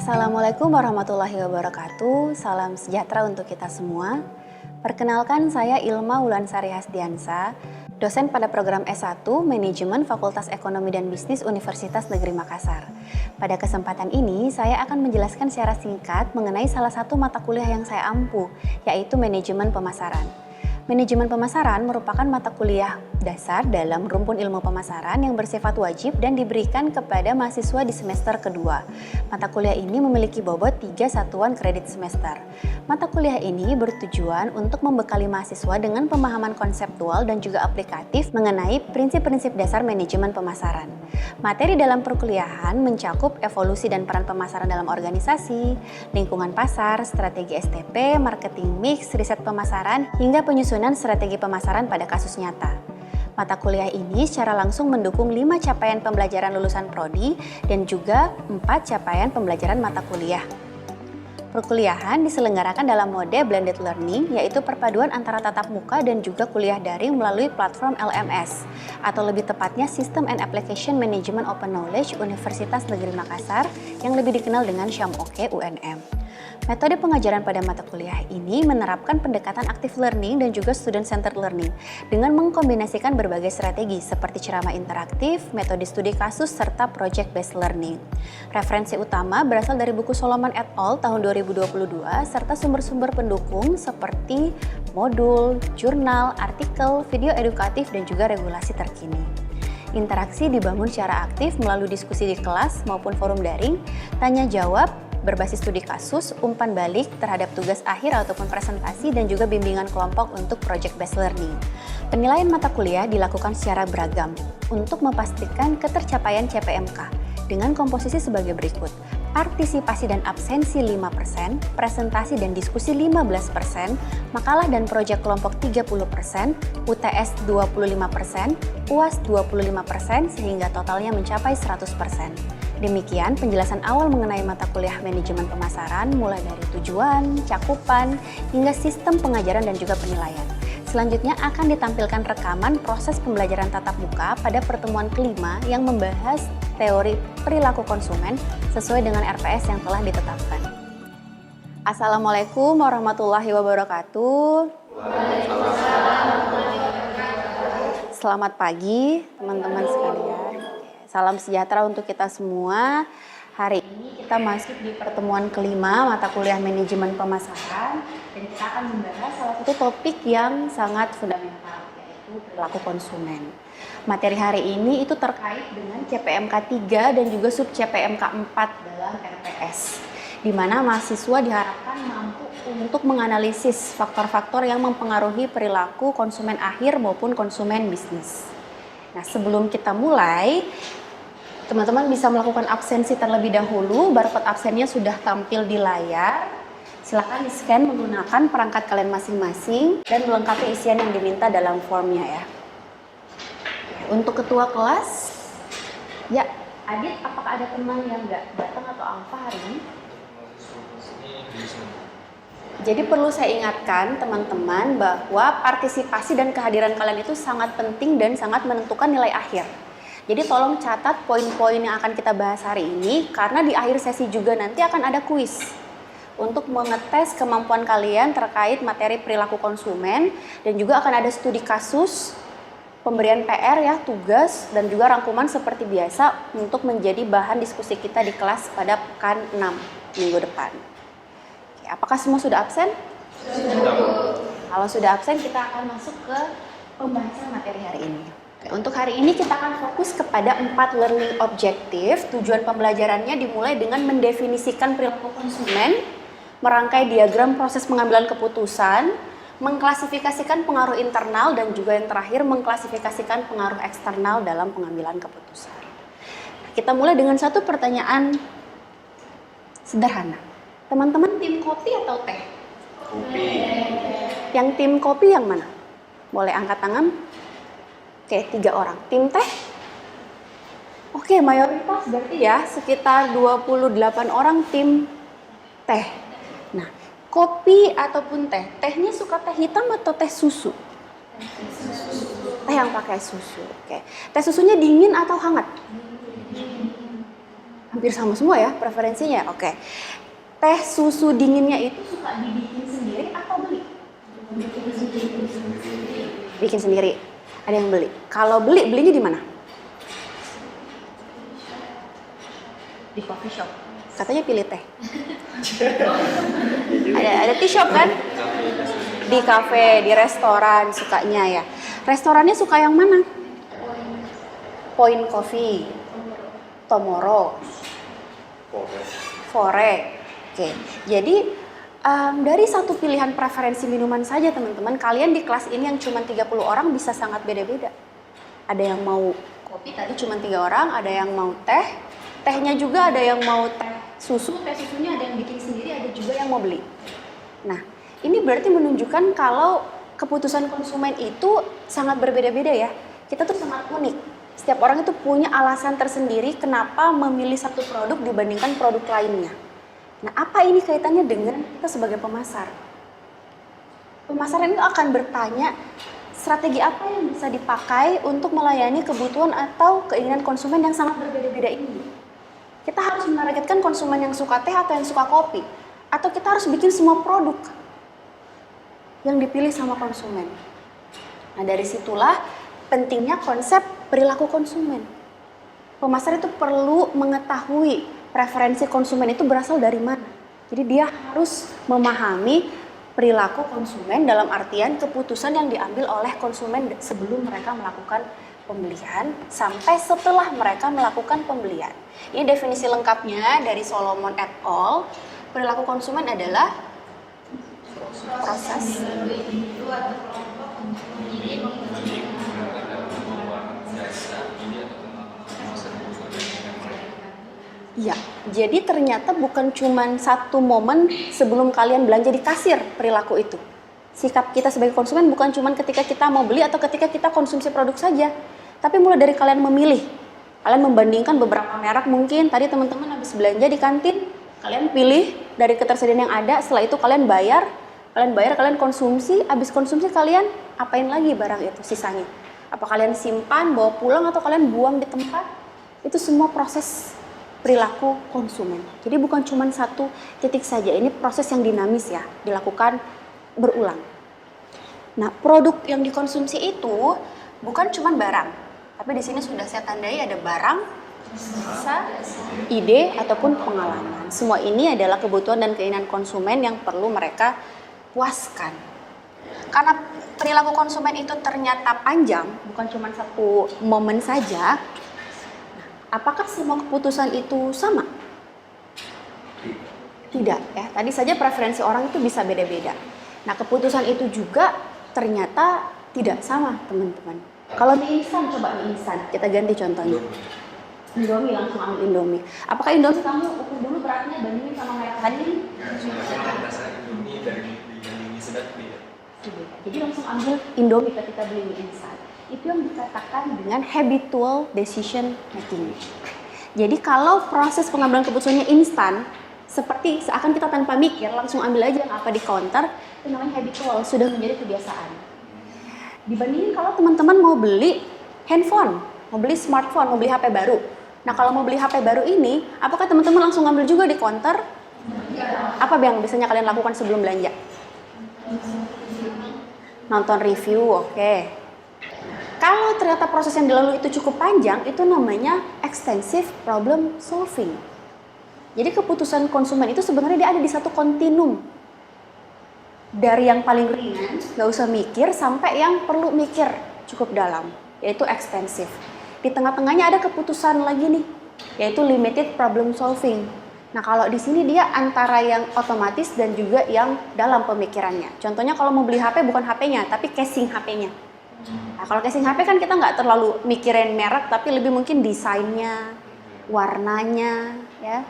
Assalamualaikum warahmatullahi wabarakatuh. Salam sejahtera untuk kita semua. Perkenalkan, saya Ilma Wulansari Hasdiansa, dosen pada program S1 Manajemen Fakultas Ekonomi dan Bisnis Universitas Negeri Makassar. Pada kesempatan ini, saya akan menjelaskan secara singkat mengenai salah satu mata kuliah yang saya ampu, yaitu Manajemen Pemasaran. Manajemen pemasaran merupakan mata kuliah dasar dalam rumpun ilmu pemasaran yang bersifat wajib dan diberikan kepada mahasiswa di semester kedua. Mata kuliah ini memiliki bobot 3 satuan kredit semester. Mata kuliah ini bertujuan untuk membekali mahasiswa dengan pemahaman konseptual dan juga aplikatif mengenai prinsip-prinsip dasar manajemen pemasaran. Materi dalam perkuliahan mencakup evolusi dan peran pemasaran dalam organisasi, lingkungan pasar, strategi STP, marketing mix, riset pemasaran, hingga penyusunan strategi pemasaran pada kasus nyata. Mata kuliah ini secara langsung mendukung 5 capaian pembelajaran lulusan prodi dan juga 4 capaian pembelajaran mata kuliah. Perkuliahan diselenggarakan dalam mode blended learning, yaitu perpaduan antara tatap muka dan juga kuliah daring melalui platform LMS, atau lebih tepatnya System and Application Management Open Knowledge Universitas Negeri Makassar yang lebih dikenal dengan SYAMOKE UNM. Metode pengajaran pada mata kuliah ini menerapkan pendekatan active learning dan juga student-centered learning dengan mengkombinasikan berbagai strategi seperti ceramah interaktif, metode studi kasus, serta project-based learning. Referensi utama berasal dari buku Solomon et al. Tahun 2022 serta sumber-sumber pendukung seperti modul, jurnal, artikel, video edukatif, dan juga regulasi terkini. Interaksi dibangun secara aktif melalui diskusi di kelas maupun forum daring, tanya jawab, berbasis studi kasus, umpan balik terhadap tugas akhir ataupun presentasi, dan juga bimbingan kelompok untuk project-based learning. Penilaian mata kuliah dilakukan secara beragam untuk memastikan ketercapaian CPMK dengan komposisi sebagai berikut. Partisipasi dan absensi 5%, presentasi dan diskusi 15%, makalah dan proyek kelompok 30%, UTS 25%, UAS 25%, sehingga totalnya mencapai 100%. Demikian penjelasan awal mengenai mata kuliah manajemen pemasaran mulai dari tujuan, cakupan, hingga sistem pengajaran dan juga penilaian. Selanjutnya akan ditampilkan rekaman proses pembelajaran tatap muka pada pertemuan kelima yang membahas teori perilaku konsumen sesuai dengan RPS yang telah ditetapkan. Assalamualaikum warahmatullahi wabarakatuh. Selamat pagi teman-teman sekalian. Salam sejahtera untuk kita semua. Hari ini kita masuk di pertemuan kelima mata kuliah manajemen pemasaran dan kita akan membahas salah satu topik yang sangat fundamental, yaitu perilaku konsumen. Materi hari ini itu terkait dengan CPMK 3 dan juga sub CPMK 4 dalam RPS, di mana mahasiswa diharapkan mampu untuk menganalisis faktor-faktor yang mempengaruhi perilaku konsumen akhir maupun konsumen bisnis. Nah, sebelum kita mulai, teman-teman bisa melakukan absensi terlebih dahulu. Barcode absennya sudah tampil di layar. Silakan di-scan menggunakan perangkat kalian masing-masing dan melengkapi isian yang diminta dalam formnya ya. Untuk ketua kelas, ya, Adit, apakah ada teman yang nggak datang atau alfa hari ini? Jadi perlu saya ingatkan teman-teman bahwa partisipasi dan kehadiran kalian itu sangat penting dan sangat menentukan nilai akhir. Jadi tolong catat poin-poin yang akan kita bahas hari ini, karena di akhir sesi juga nanti akan ada kuis untuk mengetes kemampuan kalian terkait materi perilaku konsumen, dan juga akan ada studi kasus, pemberian PR ya, tugas, dan juga rangkuman seperti biasa untuk menjadi bahan diskusi kita di kelas pada pekan 6 minggu depan. Apakah semua sudah absen? Sudah. Kalau sudah absen, kita akan masuk ke pembahasan materi hari ini. Untuk hari ini kita akan fokus kepada 4 learning objective. Tujuan pembelajarannya dimulai dengan mendefinisikan perilaku konsumen, merangkai diagram proses pengambilan keputusan, mengklasifikasikan pengaruh internal, dan juga yang terakhir mengklasifikasikan pengaruh eksternal dalam pengambilan keputusan. Kita mulai dengan satu pertanyaan sederhana. Teman-teman tim kopi atau teh? Kopi. Yang tim kopi yang mana? Boleh angkat tangan? Oke, 3 orang. Tim teh? Oke, mayoritas berarti ya, sekitar 28 orang tim teh. Nah, kopi ataupun teh? Tehnya suka teh hitam atau teh susu? Teh yang pakai susu. Oke. Teh susunya dingin atau hangat? Hampir sama semua ya preferensinya. Oke. Teh susu dinginnya itu suka dibikin sendiri atau beli? Bikin sendiri. Ada yang beli. Kalau belinya di mana? Di coffee shop. Katanya pilih teh. ada tea shop kan? Di kafe, di restoran sukanya ya. Restorannya suka yang mana? Point Coffee, Tomorrow, Fore. Oke, jadi dari satu pilihan preferensi minuman saja teman-teman, kalian di kelas ini yang cuma 30 orang bisa sangat beda-beda. Ada yang mau kopi tadi cuma 3 orang, ada yang mau teh, tehnya juga ada yang mau teh susunya ada yang bikin sendiri, ada juga yang mau beli. Nah, ini berarti menunjukkan kalau keputusan konsumen itu sangat berbeda-beda ya. Kita tuh sangat unik. Setiap orang itu punya alasan tersendiri kenapa memilih satu produk dibandingkan produk lainnya. Nah, apa ini kaitannya dengan kita sebagai pemasar? Pemasar ini akan bertanya, strategi apa yang bisa dipakai untuk melayani kebutuhan atau keinginan konsumen yang sangat berbeda-beda ini? Kita harus menargetkan konsumen yang suka teh atau yang suka kopi? Atau kita harus bikin semua produk yang dipilih sama konsumen? Nah, dari situlah pentingnya konsep perilaku konsumen. Pemasar itu perlu mengetahui preferensi konsumen itu berasal dari mana. Jadi dia harus memahami perilaku konsumen dalam artian keputusan yang diambil oleh konsumen sebelum mereka melakukan pembelian sampai setelah mereka melakukan pembelian. Ini definisi lengkapnya dari Solomon et al. Perilaku konsumen adalah proses iya, jadi ternyata bukan cuma satu momen sebelum kalian belanja di kasir perilaku itu. Sikap kita sebagai konsumen bukan cuma ketika kita mau beli atau ketika kita konsumsi produk saja, tapi mulai dari kalian memilih. Kalian membandingkan beberapa merek mungkin, tadi teman-teman habis belanja di kantin, kalian pilih dari ketersediaan yang ada, setelah itu kalian bayar, kalian konsumsi, habis konsumsi kalian apain lagi barang itu sisanya? Apa kalian simpan, bawa pulang, atau kalian buang di tempat? Itu semua proses perilaku konsumen. Jadi bukan cuma satu titik saja, ini proses yang dinamis ya, dilakukan berulang. Nah, produk yang dikonsumsi itu bukan cuma barang, tapi di sini sudah saya tandai ada barang, jasa, ide ataupun pengalaman. Semua ini adalah kebutuhan dan keinginan konsumen yang perlu mereka puaskan. Karena perilaku konsumen itu ternyata panjang, bukan cuma satu momen saja. Apakah semua keputusan itu sama? Tidak ya, tadi saja preferensi orang itu bisa beda-beda. Nah, keputusan itu juga ternyata tidak sama teman-teman. Kalau mie instan, coba mie instan, kita ganti contohnya. Indomie, langsung ambil Indomie. Apakah Indomie kamu ukur dulu beratnya bandingin sama merek tadi? Rasa Indomie dari mie sedap ya. Jadi langsung ambil Indomie ketika beli mie instan. Itu yang dikatakan dengan habitual decision making. Jadi kalau proses pengambilan keputusannya instan, seperti seakan kita tanpa mikir langsung ambil aja apa di counter, itu namanya habitual, sudah menjadi kebiasaan. Dibandingin kalau teman-teman mau beli handphone, mau beli smartphone, mau beli HP baru. Nah, kalau mau beli HP baru ini, apakah teman-teman langsung ambil juga di counter? Apa yang biasanya kalian lakukan sebelum belanja? Nonton review, oke. Kalau ternyata proses yang dilalui itu cukup panjang, itu namanya extensive problem solving. Jadi keputusan konsumen itu sebenarnya dia ada di satu kontinum. Dari yang paling ringan, nggak usah mikir, sampai yang perlu mikir cukup dalam, yaitu extensive. Di tengah-tengahnya ada keputusan lagi nih, yaitu limited problem solving. Nah, kalau di sini dia antara yang otomatis dan juga yang dalam pemikirannya. Contohnya kalau mau beli HP bukan HP-nya, tapi casing HP-nya. Nah, kalau casing HP kan kita nggak terlalu mikirin merek, tapi lebih mungkin desainnya, warnanya, ya.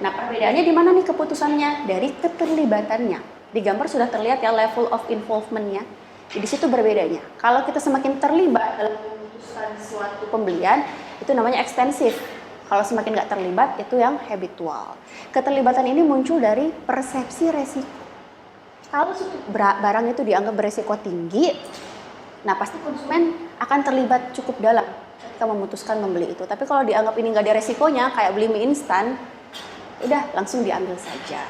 Nah, perbedaannya di mana nih keputusannya? Dari keterlibatannya. Di gambar sudah terlihat ya level of involvement-nya. Di situ berbedanya. Kalau kita semakin terlibat dalam memutuskan suatu pembelian, itu namanya ekstensif. Kalau semakin nggak terlibat, itu yang habitual. Keterlibatan ini muncul dari persepsi resiko. Kalau barang itu dianggap beresiko tinggi, nah pasti konsumen akan terlibat cukup dalam ketika memutuskan membeli itu. Tapi kalau dianggap ini nggak ada resikonya, kayak beli mie instan, udah langsung diambil saja.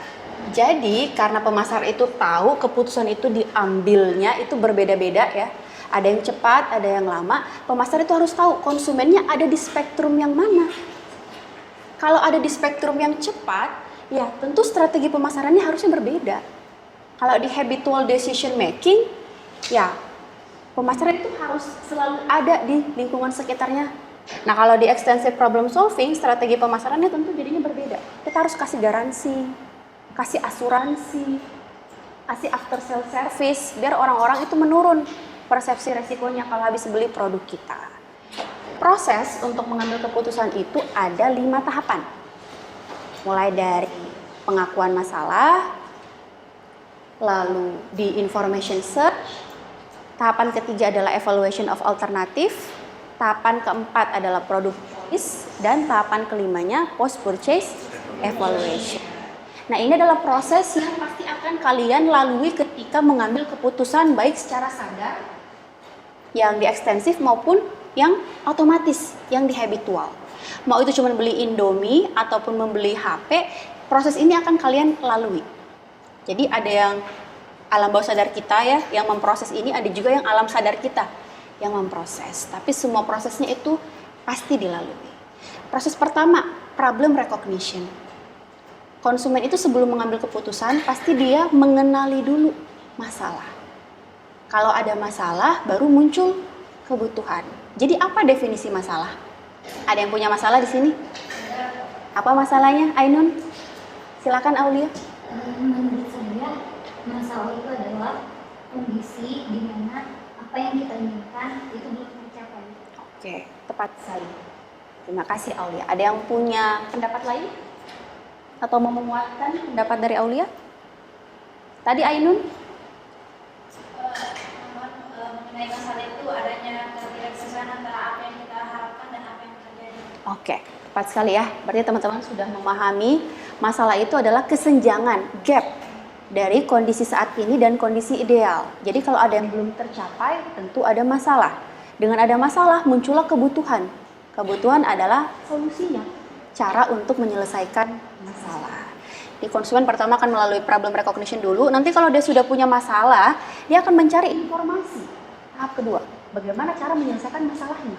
Jadi karena pemasar itu tahu keputusan itu diambilnya itu berbeda-beda ya. Ada yang cepat, ada yang lama. Pemasar itu harus tahu konsumennya ada di spektrum yang mana. Kalau ada di spektrum yang cepat, ya tentu strategi pemasarannya harusnya berbeda. Kalau di habitual decision making, ya pemasaran itu harus selalu ada di lingkungan sekitarnya. Nah kalau di extensive problem solving, strategi pemasarannya tentu jadinya berbeda. Kita harus kasih garansi, kasih asuransi, kasih after sale service, biar orang-orang itu menurun persepsi resikonya kalau habis beli produk kita. Proses untuk mengambil keputusan itu ada 5 tahapan. Mulai dari pengakuan masalah, lalu di information search, tahapan ketiga adalah evaluation of alternative, tahapan keempat adalah product choice, dan tahapan kelimanya post purchase evaluation. Nah ini adalah proses yang pasti akan kalian lalui ketika mengambil keputusan baik secara sadar, yang di ekstensif maupun yang otomatis, yang di habitual. Mau itu cuma beli Indomie ataupun membeli HP, proses ini akan kalian lalui. Jadi ada yang alam bawah sadar kita ya, yang memproses ini, ada juga yang alam sadar kita yang memproses. Tapi semua prosesnya itu pasti dilalui. Proses pertama, problem recognition. Konsumen itu sebelum mengambil keputusan, pasti dia mengenali dulu masalah. Kalau ada masalah, baru muncul kebutuhan. Jadi apa definisi masalah? Ada yang punya masalah di sini? Apa masalahnya, Ainun? Silakan Aulia. Menurut saya, masalah itu adalah kondisi di mana apa yang kita inginkan itu belum tercapai. Oke, tepat sekali. Terima kasih Aulia. Ada yang punya pendapat lain? Atau mau menguatkan pendapat dari Aulia? Tadi Ainun? Mengenai masalah itu adanya ketidaksesuaian antara apa yang kita harapkan dan apa yang terjadi. Oke, tepat sekali ya. Berarti teman-teman sudah memahami masalah itu adalah kesenjangan, gap dari kondisi saat ini dan kondisi ideal. Jadi kalau ada yang belum tercapai, tentu ada masalah. Dengan ada masalah, muncullah kebutuhan. Kebutuhan adalah solusinya, cara untuk menyelesaikan masalah. Di konsumen pertama akan melalui problem recognition dulu. Nanti kalau dia sudah punya masalah, dia akan mencari informasi. Tahap kedua, bagaimana cara menyelesaikan masalahnya.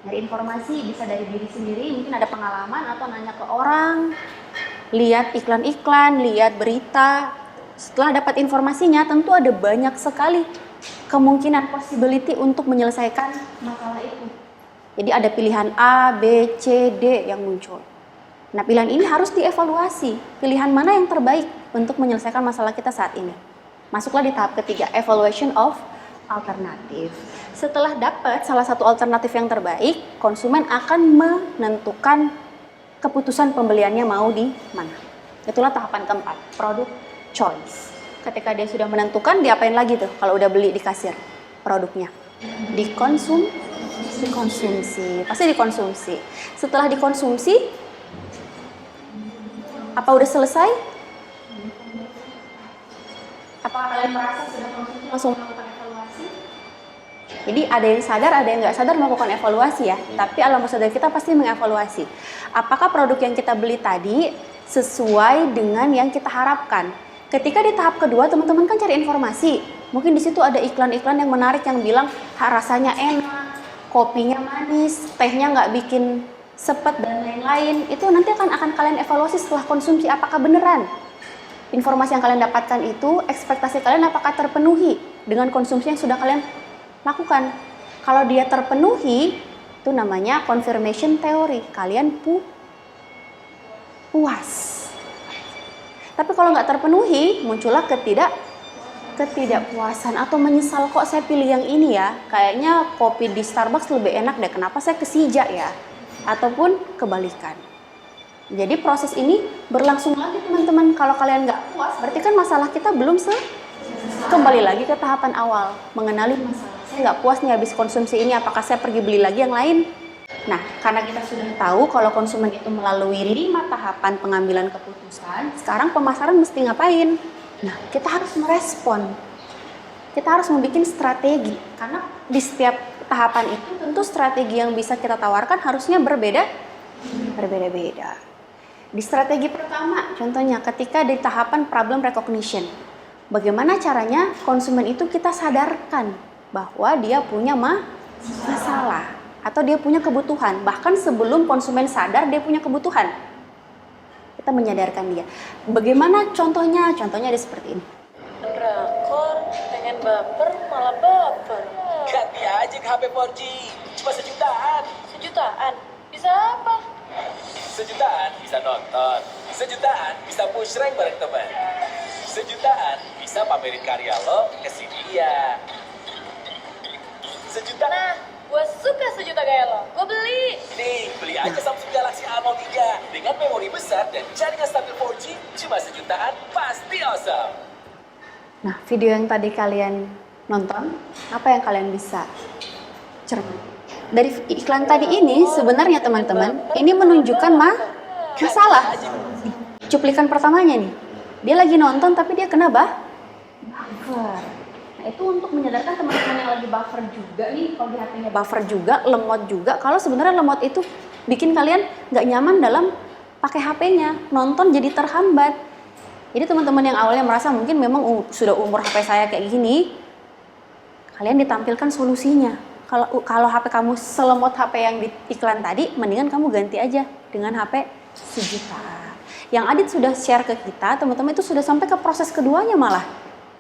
Dari informasi bisa dari diri sendiri, mungkin ada pengalaman atau nanya ke orang, lihat iklan-iklan, lihat berita. Setelah dapat informasinya, tentu ada banyak sekali kemungkinan possibility untuk menyelesaikan masalah itu. Jadi ada pilihan A, B, C, D yang muncul. Nah pilihan ini harus dievaluasi, pilihan mana yang terbaik untuk menyelesaikan masalah kita saat ini. Masuklah di tahap ketiga, evaluation of alternatif. Setelah dapat salah satu alternatif yang terbaik, konsumen akan menentukan keputusan pembeliannya mau di mana. Itulah tahapan keempat, product choice. Ketika dia sudah menentukan, diapain lagi tuh kalau udah beli di kasir produknya? Dikonsumsi. Pasti dikonsumsi. Setelah dikonsumsi, apa udah selesai? Apakah kalian merasa sudah konsumsi langsung melakukan evaluasi? Jadi ada yang sadar, ada yang nggak sadar melakukan evaluasi ya. Tapi alam bawah sadar kita pasti mengevaluasi. Apakah produk yang kita beli tadi sesuai dengan yang kita harapkan? Ketika di tahap kedua, teman-teman kan cari informasi. Mungkin di situ ada iklan-iklan yang menarik yang bilang rasanya enak, kopinya manis, tehnya nggak bikin sepet dan lain-lain. Itu nanti akan kalian evaluasi setelah konsumsi. Apakah beneran informasi yang kalian dapatkan itu, ekspektasi kalian apakah terpenuhi dengan konsumsi yang sudah kalian lakukan? Kalau dia terpenuhi, itu namanya confirmation theory. Kalian puas. Tapi kalau nggak terpenuhi, muncullah ketidakpuasan atau menyesal, kok saya pilih yang ini ya. Kayaknya kopi di Starbucks lebih enak deh, kenapa saya ke Sija ya? Ataupun kebalikan. Jadi proses ini berlangsung lagi teman-teman. Kalau kalian nggak puas, berarti kan masalah kita belum kembali lagi ke tahapan awal. Mengenali masalah. Saya nggak puas nih habis konsumsi ini, apakah saya pergi beli lagi yang lain? Nah, karena kita sudah tahu kalau konsumen itu melalui 5 tahapan pengambilan keputusan, sekarang pemasaran mesti ngapain? Nah, kita harus merespon. Kita harus membuat strategi. Karena di setiap tahapan itu tentu strategi yang bisa kita tawarkan harusnya berbeda-beda. Di strategi pertama, contohnya ketika di tahapan problem recognition, bagaimana caranya konsumen itu kita sadarkan bahwa dia punya masalah atau dia punya kebutuhan. Bahkan sebelum konsumen sadar dia punya kebutuhan, kita menyadarkan dia. Bagaimana contohnya? Contohnya ada seperti ini. Drakor, pengen baper malah baper. Ganti aja ke HP 4G, cuma sejutaan. Sejutaan? Bisa apa? Sejutaan bisa nonton, sejutaan bisa push rank bareng teman, sejutaan bisa pamerin karya lo ke si dia. Sejutaan. Nah, gue suka sejuta gaya lo. Gue beli. Nih, beli aja Samsung Galaxy A03 dengan memori besar dan jaringan stabil 4G, cuma sejutaan pasti awesome. Nah, video yang tadi kalian nonton, apa yang kalian bisa cermati? Dari iklan tadi ini sebenarnya teman-teman, ini menunjukkan masalah. Cuplikan pertamanya nih, dia lagi nonton tapi dia kena buffer. Nah, itu untuk menyadarkan teman-teman yang lagi buffer juga nih, kalau di HP-nya buffer juga, lemot juga. Kalau sebenarnya lemot itu bikin kalian nggak nyaman dalam pakai HP-nya, nonton jadi terhambat. Jadi teman-teman yang awalnya merasa mungkin memang sudah umur HP saya kayak gini, kalian ditampilkan solusinya. Kalau HP kamu selemot HP yang di iklan tadi, mendingan kamu ganti aja dengan HP sejuta. Yang Adit sudah share ke kita, teman-teman itu sudah sampai ke proses keduanya malah.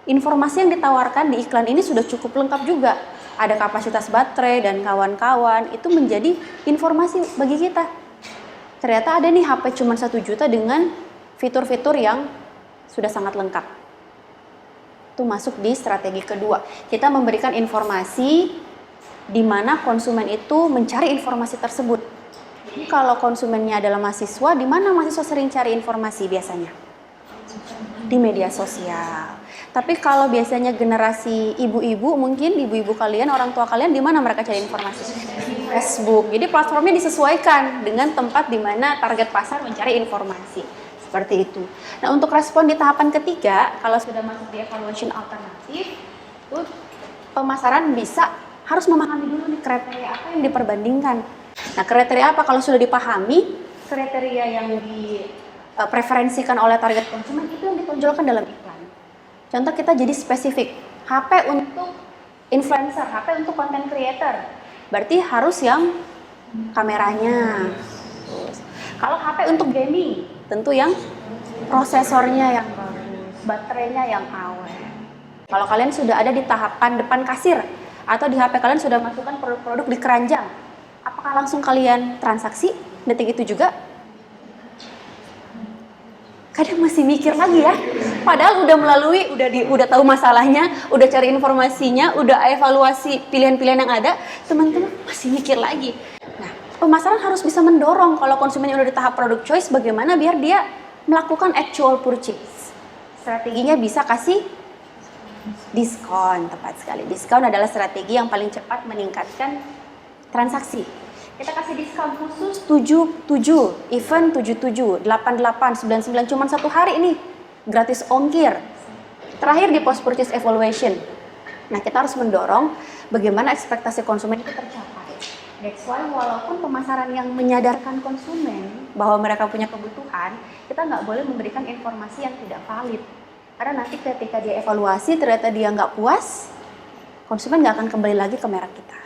Informasi yang ditawarkan di iklan ini sudah cukup lengkap juga. Ada kapasitas baterai dan kawan-kawan, itu menjadi informasi bagi kita. Ternyata ada nih HP cuma 1 juta dengan fitur-fitur yang sudah sangat lengkap. Itu masuk di strategi kedua. Kita memberikan informasi di mana konsumen itu mencari informasi tersebut. Jadi kalau konsumennya adalah mahasiswa, di mana mahasiswa sering cari informasi biasanya? Di media sosial. Tapi kalau biasanya generasi ibu-ibu, mungkin ibu-ibu kalian, orang tua kalian, di mana mereka cari informasi? Facebook. Jadi platformnya disesuaikan dengan tempat di mana target pasar mencari informasi. Seperti itu. Nah, untuk respon di tahapan ketiga, kalau sudah masuk di evaluation alternatif, itu pemasaran harus memahami dulu nih kriteria apa yang diperbandingkan. Nah, kriteria apa kalau sudah dipahami, kriteria yang dipreferensikan oleh target konsumen itu yang ditonjolkan dalam iklan. Contoh kita jadi spesifik, HP untuk influencer, HP untuk content creator. Berarti harus yang kameranya. Kalau HP untuk gaming, tentu yang prosesornya yang bagus, baterainya yang awet. Kalau kalian sudah ada di tahapan depan kasir, atau di HP kalian sudah masukkan produk-produk di keranjang, apakah langsung kalian transaksi detik itu juga? Kadang masih mikir lagi ya, padahal udah melalui, udah tahu masalahnya, udah cari informasinya, udah evaluasi pilihan-pilihan yang ada, teman-teman masih mikir lagi. Nah, pemasaran harus bisa mendorong kalau konsumennya udah di tahap product choice, bagaimana biar dia melakukan actual purchase. Strateginya bisa kasih diskon, tepat sekali. Diskon adalah strategi yang paling cepat meningkatkan transaksi. Kita kasih diskon khusus 77, event 77, 88, 99, cuma 1 hari ini. Gratis ongkir. Terakhir di post purchase evaluation. Nah, kita harus mendorong bagaimana ekspektasi konsumen itu tercapai. That's why walaupun pemasaran yang menyadarkan konsumen bahwa mereka punya kebutuhan, kita nggak boleh memberikan informasi yang tidak valid. Karena nanti ketika dia evaluasi ternyata dia nggak puas, konsumen nggak akan kembali lagi ke merek kita.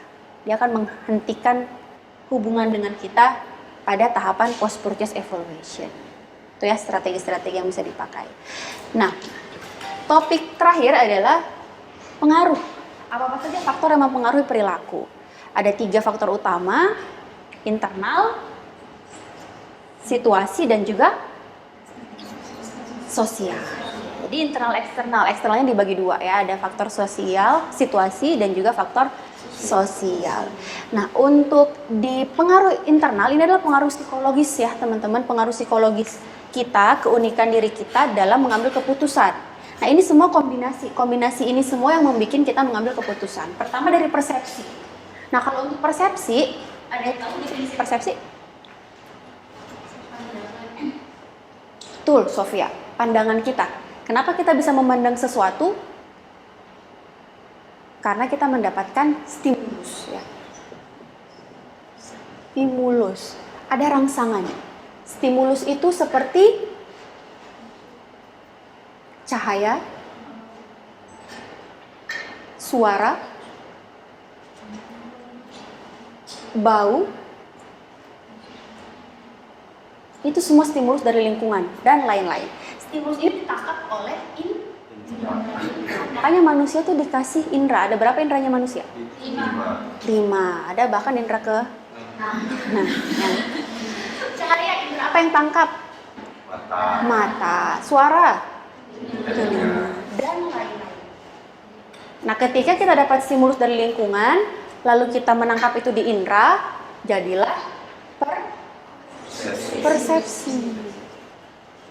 Dia akan menghentikan hubungan dengan kita pada tahapan post purchase evaluation. Itu ya strategi-strategi yang bisa dipakai. Nah, topik terakhir adalah pengaruh. Apa saja faktor yang mempengaruhi perilaku? Ada 3 faktor utama: internal, situasi, dan juga sosial. Jadi internal eksternal, eksternalnya dibagi 2 ya, ada faktor sosial, situasi, dan juga faktor sosial. Nah, untuk di pengaruh internal ini adalah pengaruh psikologis ya teman-teman, pengaruh psikologis kita, keunikan diri kita dalam mengambil keputusan. Nah, ini semua kombinasi ini semua yang membuat kita mengambil keputusan. Pertama dari persepsi. Nah, kalau untuk persepsi, ada yang tahu definisi persepsi? Betul, Sofia, pandangan kita. Kenapa kita bisa memandang sesuatu? Karena kita mendapatkan stimulus ya. Stimulus. Ada rangsangan. Stimulus itu seperti cahaya, suara, bau, itu semua stimulus dari lingkungan dan lain-lain. Stimulus ini ditangkap oleh indera. Makanya manusia tuh dikasih indera. Ada berapa inderanya manusia? 5. Ada bahkan indera ke nah, yang cahaya, indera apa yang tangkap? Mata. Suara, telinga, dan lain-lain. Nah, ketika kita dapat stimulus dari lingkungan, lalu kita menangkap itu di indera, jadilah persepsi.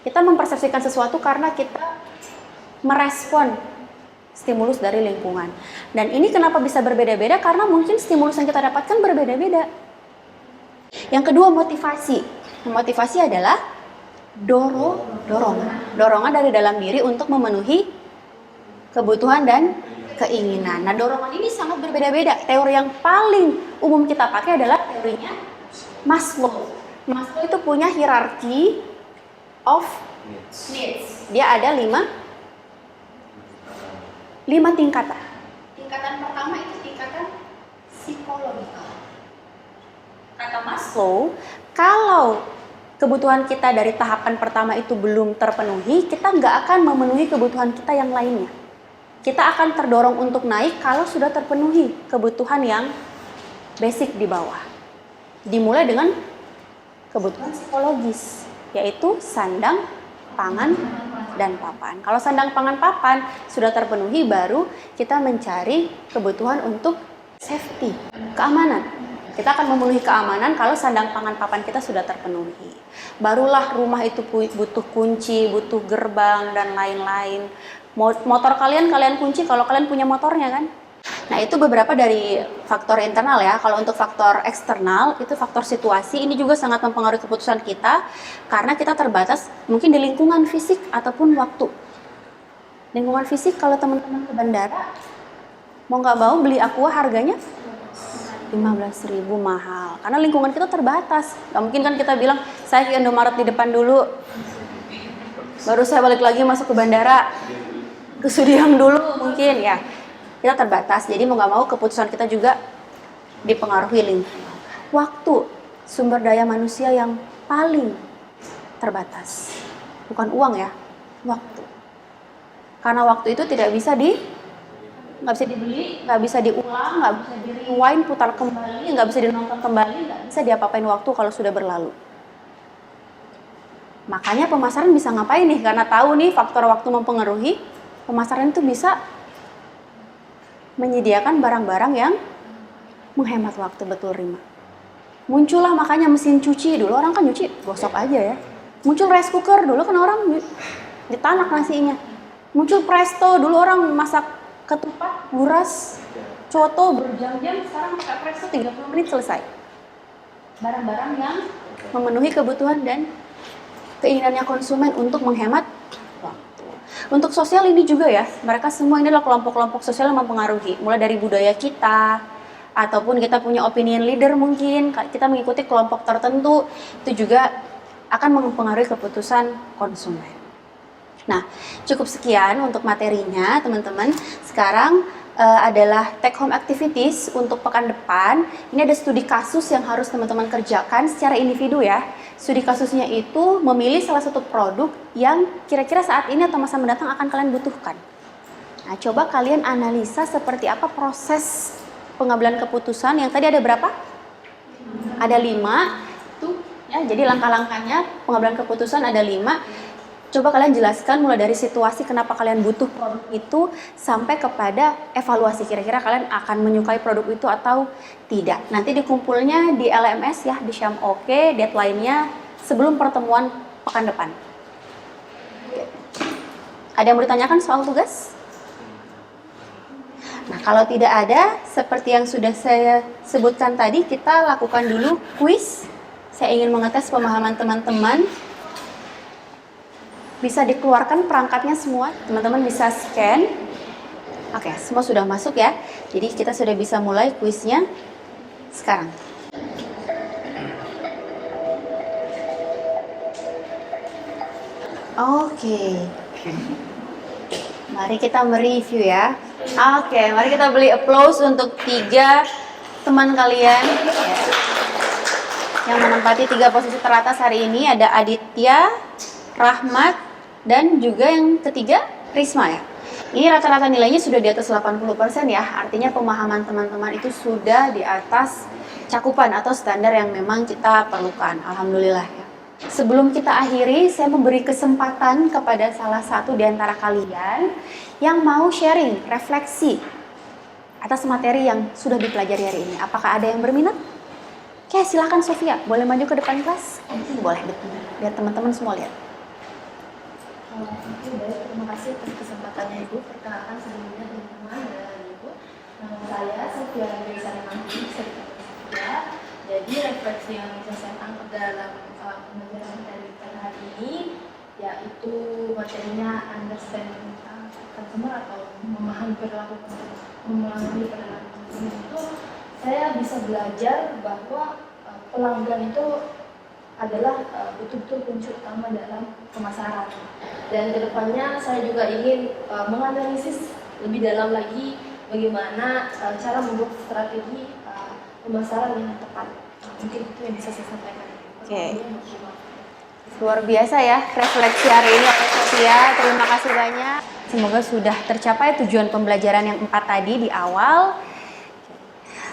Kita mempersepsikan sesuatu karena kita merespon stimulus dari lingkungan. Dan ini kenapa bisa berbeda-beda? Karena mungkin stimulus yang kita dapatkan berbeda-beda. Yang kedua, motivasi. Motivasi adalah dorongan. Dorongan dari dalam diri untuk memenuhi kebutuhan dan keinginan. Nah, dorongan ini sangat berbeda-beda. Teori yang paling umum kita pakai adalah teorinya Maslow. Maslow itu punya hierarki of needs. Dia ada 5 tingkatan. Tingkatan pertama itu tingkatan psikologikal. Kata Maslow, kalau kebutuhan kita dari tahapan pertama itu belum terpenuhi, kita nggak akan memenuhi kebutuhan kita yang lainnya. Kita akan terdorong untuk naik kalau sudah terpenuhi kebutuhan yang basic di bawah. Dimulai dengan kebutuhan psikologis, yaitu sandang, pangan, dan papan. Kalau sandang, pangan, papan sudah terpenuhi, baru kita mencari kebutuhan untuk safety, keamanan. Kita akan memenuhi keamanan kalau sandang, pangan, papan kita sudah terpenuhi. Barulah rumah itu butuh kunci, butuh gerbang, dan lain-lain. Motor kalian kunci kalau kalian punya motornya kan. Nah, itu beberapa dari faktor internal ya. Kalau untuk faktor eksternal, itu faktor situasi. Ini juga sangat mempengaruhi keputusan kita karena kita terbatas mungkin di lingkungan fisik ataupun waktu. Lingkungan fisik, kalau teman-teman ke bandara, mau nggak mau beli aqua harganya 15.000, mahal. Karena lingkungan kita terbatas. Nggak mungkin kan kita bilang, saya ke Indomaret di depan dulu, baru saya balik lagi masuk ke bandara, ke Sudiang dulu mungkin ya. Kita terbatas, jadi mau nggak mau keputusan kita juga dipengaruhi lingkungan. Waktu, sumber daya manusia yang paling terbatas. Bukan uang ya, waktu. Karena waktu itu tidak bisa nggak bisa dibeli, nggak bisa diulang, nggak bisa di rewind, putar kembali, nggak bisa dinonton kembali, nggak bisa diapa-apain waktu kalau sudah berlalu. Makanya pemasaran bisa ngapain nih? Karena tahu nih faktor waktu mempengaruhi, pemasaran itu bisa menyediakan barang-barang yang menghemat waktu. Betul, Rima. Muncullah makanya mesin cuci. Dulu orang kan nyuci gosok aja ya. Muncul rice cooker, dulu kan orang ditanak nasinya. Muncul presto, dulu orang masak ketupat, buras, coto berjam-jam, sekarang pakai presto 30 menit selesai. Barang-barang yang memenuhi kebutuhan dan keinginannya konsumen untuk menghemat waktu. Untuk sosial ini juga ya, mereka semua ini adalah kelompok-kelompok sosial yang mempengaruhi. Mulai dari budaya kita, ataupun kita punya opinion leader mungkin, kita mengikuti kelompok tertentu, itu juga akan mempengaruhi keputusan konsumen. Nah, cukup sekian untuk materinya teman-teman. Sekarang adalah take home activities untuk pekan depan. Ini ada studi kasus yang harus teman-teman kerjakan secara individu ya. Studi kasusnya itu memilih salah satu produk yang kira-kira saat ini atau masa mendatang akan kalian butuhkan. Nah, coba kalian analisa seperti apa proses pengambilan keputusan. Yang tadi ada berapa? Ada 5. Tuh, ya, jadi langkah-langkahnya pengambilan keputusan ada 5. Coba kalian jelaskan mulai dari situasi kenapa kalian butuh produk itu sampai kepada evaluasi kira-kira kalian akan menyukai produk itu atau tidak. Nanti dikumpulnya di LMS ya, di Syam Oke, deadline-nya sebelum pertemuan pekan depan. Ada yang mau ditanyakan soal tugas? Nah, kalau tidak ada, seperti yang sudah saya sebutkan tadi, kita lakukan dulu quiz. Saya ingin mengetes pemahaman teman-teman. Bisa dikeluarkan perangkatnya semua, teman-teman bisa scan. Oke, semua sudah masuk ya. Jadi kita sudah bisa mulai kuisnya sekarang. Oke. Mari kita mereview ya. Oke, mari kita beri applause untuk 3 teman kalian ya, yang menempati 3 posisi teratas hari ini. Ada Aditya, Rahmat, dan juga yang ketiga Risma ya. Ini rata-rata nilainya sudah di atas 80% ya, artinya pemahaman teman-teman itu sudah di atas cakupan atau standar yang memang kita perlukan. Alhamdulillah ya. Sebelum kita akhiri, saya memberi kesempatan kepada salah satu di antara kalian yang mau sharing, refleksi atas materi yang sudah dipelajari hari ini. Apakah ada yang berminat? Oke, silakan Sofia, boleh maju ke depan kelas? Boleh, biar teman-teman semua lihat. Oke, baik. Terima kasih atas kesempatannya Ibu. Perkenalkan sebelumnya teman-teman dan Ibu. Nama saya Sofia Rizal Manggi, Sofia. Jadi refleksi yang bisa saya tangkap dalam pembelajaran materi pada hari ini yaitu materinya understand consumer atau memahami perilaku konsumen itu, saya bisa belajar bahwa pelanggan itu adalah betul-betul kunci utama dalam pemasaran. Dan kedepannya saya juga ingin menganalisis lebih dalam lagi bagaimana cara membuat strategi pemasaran yang tepat. Mungkin itu yang bisa saya sampaikan. Oke. Luar biasa ya refleksi hari ini oleh Sofia. Terima kasih banyak. Semoga sudah tercapai tujuan pembelajaran yang 4 tadi di awal.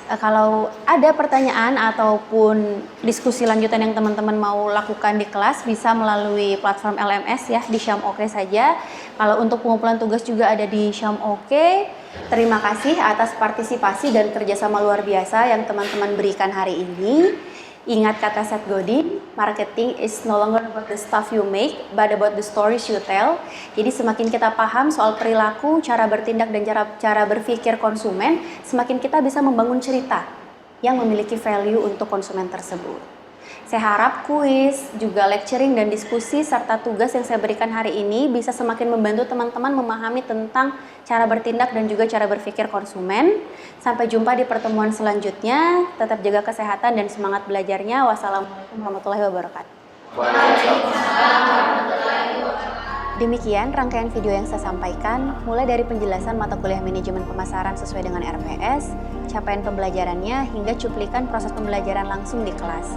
Kalau ada pertanyaan ataupun diskusi lanjutan yang teman-teman mau lakukan di kelas, bisa melalui platform LMS ya, di Syam Oke saja. Kalau untuk pengumpulan tugas juga ada di Syam Oke. Terima kasih atas partisipasi dan kerjasama luar biasa yang teman-teman berikan hari ini. Ingat kata Seth Godin, marketing is no longer about the stuff you make, but about the stories you tell. Jadi semakin kita paham soal perilaku, cara bertindak, dan cara berpikir konsumen, semakin kita bisa membangun cerita yang memiliki value untuk konsumen tersebut. Saya harap kuis, juga lecturing dan diskusi, serta tugas yang saya berikan hari ini bisa semakin membantu teman-teman memahami tentang cara bertindak dan juga cara berpikir konsumen. Sampai jumpa di pertemuan selanjutnya. Tetap jaga kesehatan dan semangat belajarnya. Wassalamualaikum warahmatullahi wabarakatuh. Demikian rangkaian video yang saya sampaikan, mulai dari penjelasan mata kuliah manajemen pemasaran sesuai dengan RPS, capaian pembelajarannya, hingga cuplikan proses pembelajaran langsung di kelas.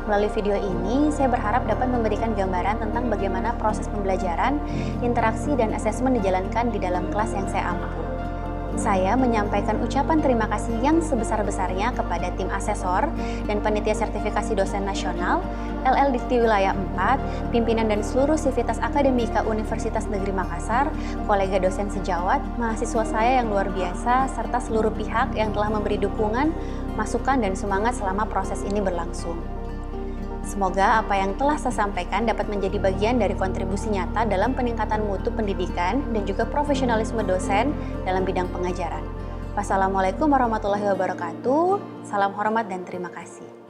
Melalui video ini, saya berharap dapat memberikan gambaran tentang bagaimana proses pembelajaran, interaksi, dan asesmen dijalankan di dalam kelas yang saya amati. Saya menyampaikan ucapan terima kasih yang sebesar-besarnya kepada tim asesor dan panitia sertifikasi dosen nasional, LL Dikti Wilayah 4, pimpinan dan seluruh sivitas akademika Universitas Negeri Makassar, kolega dosen sejawat, mahasiswa saya yang luar biasa, serta seluruh pihak yang telah memberi dukungan, masukan, dan semangat selama proses ini berlangsung. Semoga apa yang telah saya sampaikan dapat menjadi bagian dari kontribusi nyata dalam peningkatan mutu pendidikan dan juga profesionalisme dosen dalam bidang pengajaran. Wassalamualaikum warahmatullahi wabarakatuh. Salam hormat dan terima kasih.